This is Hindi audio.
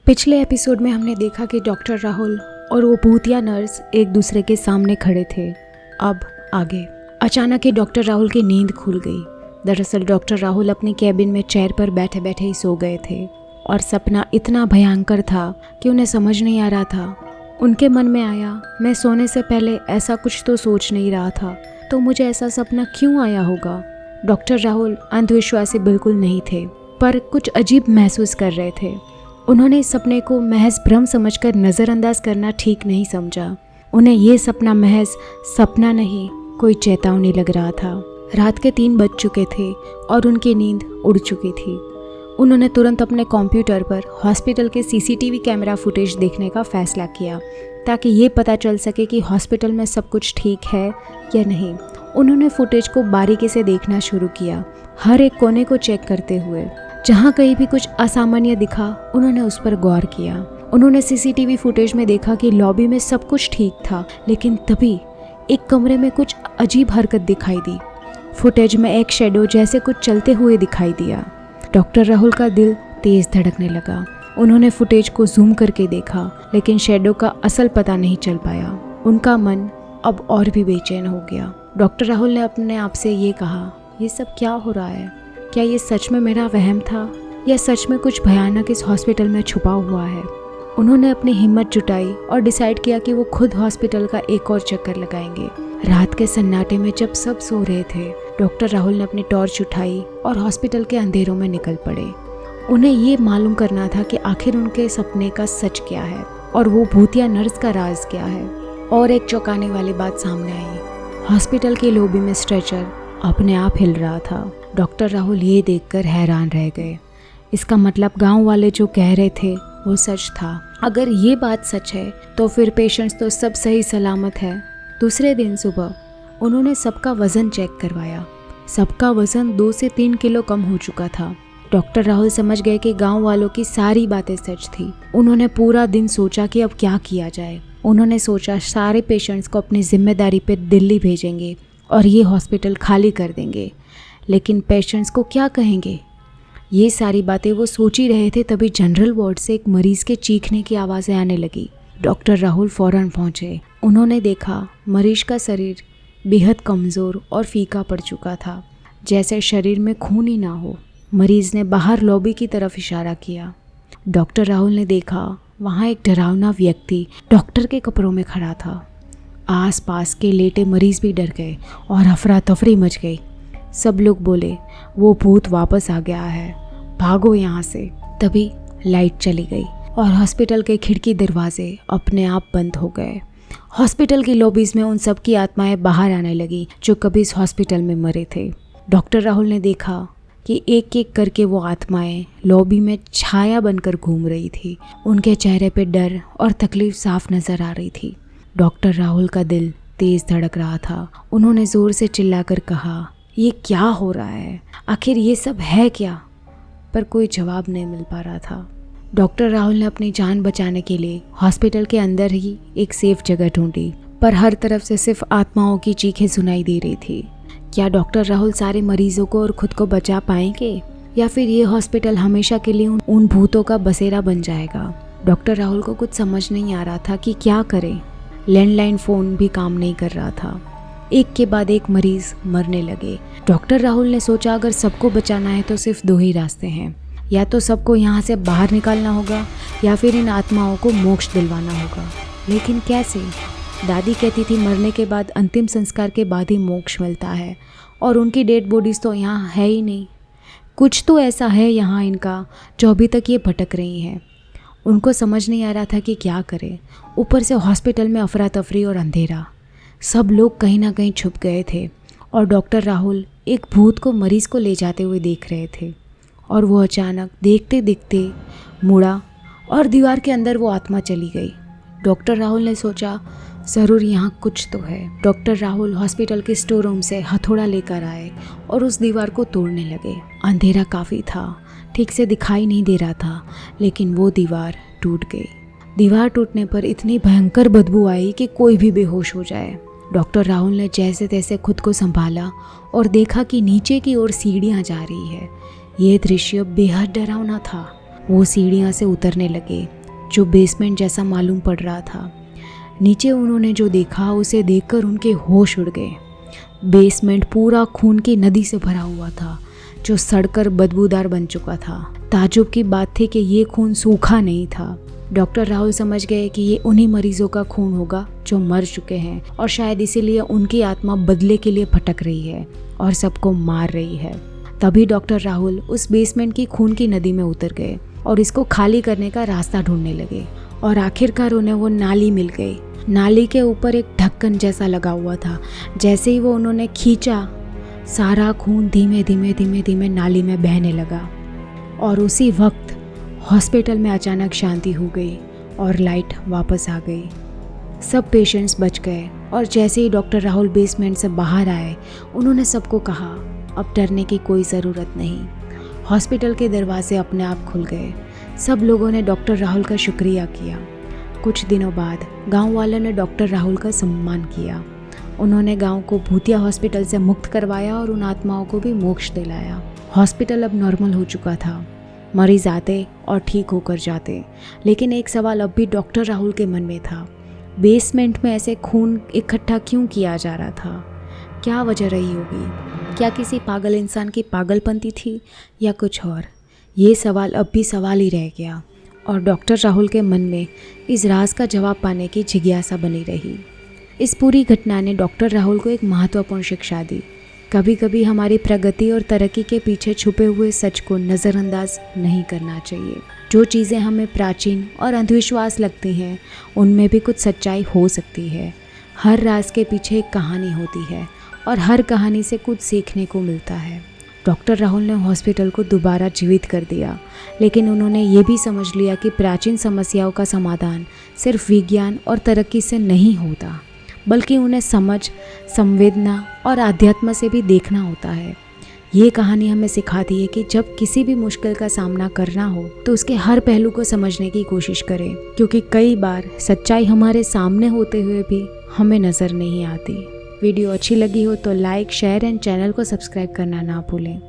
पिछले एपिसोड में हमने देखा कि डॉक्टर राहुल और वो भूतिया नर्स एक दूसरे के सामने खड़े थे। अब आगे अचानक ही डॉक्टर राहुल की नींद खुल गई। दरअसल डॉक्टर राहुल अपनी कैबिन में चेयर पर बैठे बैठे ही सो गए थे और सपना इतना भयंकर था कि उन्हें समझ नहीं आ रहा था। उनके मन में आया, मैं सोने से पहले ऐसा कुछ तो सोच नहीं रहा था, तो मुझे ऐसा सपना क्यों आया होगा। डॉक्टर राहुल अंधविश्वासी बिल्कुल नहीं थे, पर कुछ अजीब महसूस कर रहे थे। उन्होंने इस सपने को महज भ्रम समझकर नज़रअंदाज करना ठीक नहीं समझा। उन्हें ये सपना महज सपना नहीं, कोई चेतावनी लग रहा था। रात के 3 बज चुके थे और उनकी नींद उड़ चुकी थी। उन्होंने तुरंत अपने कंप्यूटर पर हॉस्पिटल के सीसीटीवी कैमरा फुटेज देखने का फैसला किया ताकि ये पता चल सके कि हॉस्पिटल में सब कुछ ठीक है या नहीं। उन्होंने फुटेज को बारीकी से देखना शुरू किया, हर एक कोने को चेक करते हुए। जहाँ कहीं भी कुछ असामान्य दिखा उन्होंने उस पर गौर किया। उन्होंने सीसीटीवी फुटेज में देखा कि लॉबी में सब कुछ ठीक था, लेकिन तभी एक कमरे में कुछ अजीब हरकत दिखाई दी। फुटेज में एक शैडो जैसे कुछ चलते हुए दिखाई दिया। डॉक्टर राहुल का दिल तेज धड़कने लगा। उन्होंने फुटेज को जूम करके देखा, लेकिन शैडो का असल पता नहीं चल पाया। उनका मन अब और भी बेचैन हो गया। डॉक्टर राहुल ने अपने आप से ये कहा, ये सब क्या हो रहा है? क्या ये सच में मेरा वहम था या सच में कुछ भयानक इस हॉस्पिटल में छुपा हुआ है? उन्होंने अपनी हिम्मत जुटाई और डिसाइड किया कि वो खुद हॉस्पिटल का एक और चक्कर लगाएंगे। रात के सन्नाटे में जब सब सो रहे थे, डॉक्टर राहुल ने अपनी टॉर्च उठाई और हॉस्पिटल के अंधेरों में निकल पड़े। उन्हें ये मालूम करना था कि आखिर उनके सपने का सच क्या है और वो भूतिया नर्स का राज क्या है। और एक चौंकाने वाली बात सामने आई। हॉस्पिटल के लॉबी में स्ट्रेचर अपने आप हिल रहा था। डॉक्टर राहुल ये देखकर हैरान रह गए। इसका मतलब गांव वाले जो कह रहे थे वो सच था। अगर ये बात सच है तो फिर पेशेंट्स तो सब सही सलामत है। दूसरे दिन सुबह उन्होंने सबका वज़न चेक करवाया। सबका वज़न 2 से 3 किलो कम हो चुका था। डॉक्टर राहुल समझ गए कि गांव वालों की सारी बातें सच थी। उन्होंने पूरा दिन सोचा कि अब क्या किया जाए। उन्होंने सोचा सारे पेशेंट्स को अपनी जिम्मेदारी पर दिल्ली भेजेंगे और ये हॉस्पिटल खाली कर देंगे, लेकिन पेशेंट्स को क्या कहेंगे? ये सारी बातें वो सोच ही रहे थे, तभी जनरल वार्ड से एक मरीज़ के चीखने की आवाज़ें आने लगी। डॉक्टर राहुल फ़ौरन पहुँचे। उन्होंने देखा मरीज़ का शरीर बेहद कमज़ोर और फीका पड़ चुका था, जैसे शरीर में खून ही ना हो। मरीज़ ने बाहर लॉबी की तरफ इशारा किया। डॉक्टर राहुल ने देखा वहाँ एक डरावना व्यक्ति डॉक्टर के कपड़ों में खड़ा था। आसपास के लेटे मरीज़ भी डर गए और अफरा तफरी मच गई। सब लोग बोले, वो भूत वापस आ गया है, भागो यहाँ से। तभी लाइट चली गई और हॉस्पिटल के खिड़की दरवाजे अपने आप बंद हो गए। हॉस्पिटल की लॉबीज़ में उन सब की आत्माएं बाहर आने लगी जो कभी इस हॉस्पिटल में मरे थे। डॉक्टर राहुल ने देखा कि एक एक करके वो आत्माएं लॉबी में छाया बनकर घूम रही थी। उनके चेहरे पे डर और तकलीफ साफ नज़र आ रही थी। डॉक्टर राहुल का दिल तेज़ धड़क रहा था। उन्होंने ज़ोर से चिल्लाकर कहा, ये क्या हो रहा है? आखिर ये सब है क्या? पर कोई जवाब नहीं मिल पा रहा था। डॉक्टर राहुल ने अपनी जान बचाने के लिए हॉस्पिटल के अंदर ही एक सेफ जगह ढूंढी, पर हर तरफ से सिर्फ आत्माओं की चीखें सुनाई दे रही थी। क्या डॉक्टर राहुल सारे मरीजों को और खुद को बचा पाएंगे, या फिर ये हॉस्पिटल हमेशा के लिए उन भूतों का बसेरा बन जाएगा? डॉक्टर राहुल को कुछ समझ नहीं आ रहा था कि क्या करें। लैंडलाइन फ़ोन भी काम नहीं कर रहा था। एक के बाद एक मरीज मरने लगे। डॉक्टर राहुल ने सोचा, अगर सबको बचाना है तो सिर्फ 2 ही रास्ते हैं, या तो सबको यहाँ से बाहर निकालना होगा या फिर इन आत्माओं को मोक्ष दिलवाना होगा। लेकिन कैसे? दादी कहती थी मरने के बाद, अंतिम संस्कार के बाद ही मोक्ष मिलता है, और उनकी डेड बॉडीज़ तो यहाँ है ही नहीं। कुछ तो ऐसा है यहाँ इनका जो अभी तक ये भटक रही हैं। उनको समझ नहीं आ रहा था कि क्या करें। ऊपर से हॉस्पिटल में अफरा तफरी और अंधेरा। सब लोग कहीं ना कहीं छुप गए थे और डॉक्टर राहुल एक भूत को मरीज़ को ले जाते हुए देख रहे थे। और वो अचानक देखते देखते मुड़ा और दीवार के अंदर वो आत्मा चली गई। डॉक्टर राहुल ने सोचा, ज़रूर यहाँ कुछ तो है। डॉक्टर राहुल हॉस्पिटल के स्टोर रूम से हथौड़ा लेकर आए और उस दीवार को तोड़ने लगे। अंधेरा काफ़ी था, ठीक से दिखाई नहीं दे रहा था, लेकिन वो दीवार टूट गई। दीवार टूटने पर इतनी भयंकर बदबू आई कि कोई भी बेहोश हो जाए। डॉक्टर राहुल ने जैसे तैसे खुद को संभाला और देखा कि नीचे की ओर सीढ़ियाँ जा रही है। ये दृश्य बेहद डरावना था। वो सीढ़ियाँ से उतरने लगे, जो बेसमेंट जैसा मालूम पड़ रहा था। नीचे उन्होंने जो देखा उसे देखकर उनके होश उड़ गए। बेसमेंट पूरा खून की नदी से भरा हुआ था, जो सड़कर बदबूदार बन चुका था। ताज्जुब की बात थी कि ये खून सूखा नहीं था। डॉक्टर राहुल समझ गए कि ये उन्हीं मरीजों का खून होगा जो मर चुके हैं और शायद इसीलिए उनकी आत्मा बदले के लिए भटक रही है और सबको मार रही है। तभी डॉक्टर राहुल उस बेसमेंट की खून की नदी में उतर गए और इसको खाली करने का रास्ता ढूंढने लगे और आखिरकार उन्हें वो नाली मिल गई। नाली के ऊपर एक ढक्कन जैसा लगा हुआ था। जैसे ही वो उन्होंने खींचा, सारा खून धीमे धीमे धीमे धीमे नाली में बहने लगा और उसी वक्त हॉस्पिटल में अचानक शांति हो गई और लाइट वापस आ गई। सब पेशेंट्स बच गए और जैसे ही डॉक्टर राहुल बेसमेंट से बाहर आए, उन्होंने सबको कहा, अब डरने की कोई ज़रूरत नहीं। हॉस्पिटल के दरवाजे अपने आप खुल गए। सब लोगों ने डॉक्टर राहुल का शुक्रिया किया। कुछ दिनों बाद गांव वालों ने डॉक्टर राहुल का सम्मान किया। उन्होंने गांव को भूतिया हॉस्पिटल से मुक्त करवाया और उन आत्माओं को भी मोक्ष दिलाया। हॉस्पिटल अब नॉर्मल हो चुका था। मरीज आते और ठीक होकर जाते, लेकिन एक सवाल अब भी डॉक्टर राहुल के मन में था। बेसमेंट में ऐसे खून इकट्ठा क्यों किया जा रहा था? क्या वजह रही होगी? क्या किसी पागल इंसान की पागलपंती थी या कुछ और? ये सवाल अब भी सवाल ही रह गया और डॉक्टर राहुल के मन में इस राज का जवाब पाने की जिज्ञासा बनी रही। इस पूरी घटना ने डॉक्टर राहुल को एक महत्वपूर्ण शिक्षा दी। कभी कभी हमारी प्रगति और तरक्की के पीछे छुपे हुए सच को नज़रअंदाज नहीं करना चाहिए। जो चीज़ें हमें प्राचीन और अंधविश्वास लगती हैं, उनमें भी कुछ सच्चाई हो सकती है। हर राज के पीछे एक कहानी होती है और हर कहानी से कुछ सीखने को मिलता है। डॉक्टर राहुल ने हॉस्पिटल को दोबारा जीवित कर दिया, लेकिन उन्होंने ये भी समझ लिया कि प्राचीन समस्याओं का समाधान सिर्फ विज्ञान और तरक्की से नहीं होता, बल्कि उन्हें समझ, संवेदना और आध्यात्म से भी देखना होता है। ये कहानी हमें सिखाती है कि जब किसी भी मुश्किल का सामना करना हो तो उसके हर पहलू को समझने की कोशिश करें, क्योंकि कई बार सच्चाई हमारे सामने होते हुए भी हमें नज़र नहीं आती। वीडियो अच्छी लगी हो तो लाइक, शेयर एंड चैनल को सब्सक्राइब करना ना भूलें।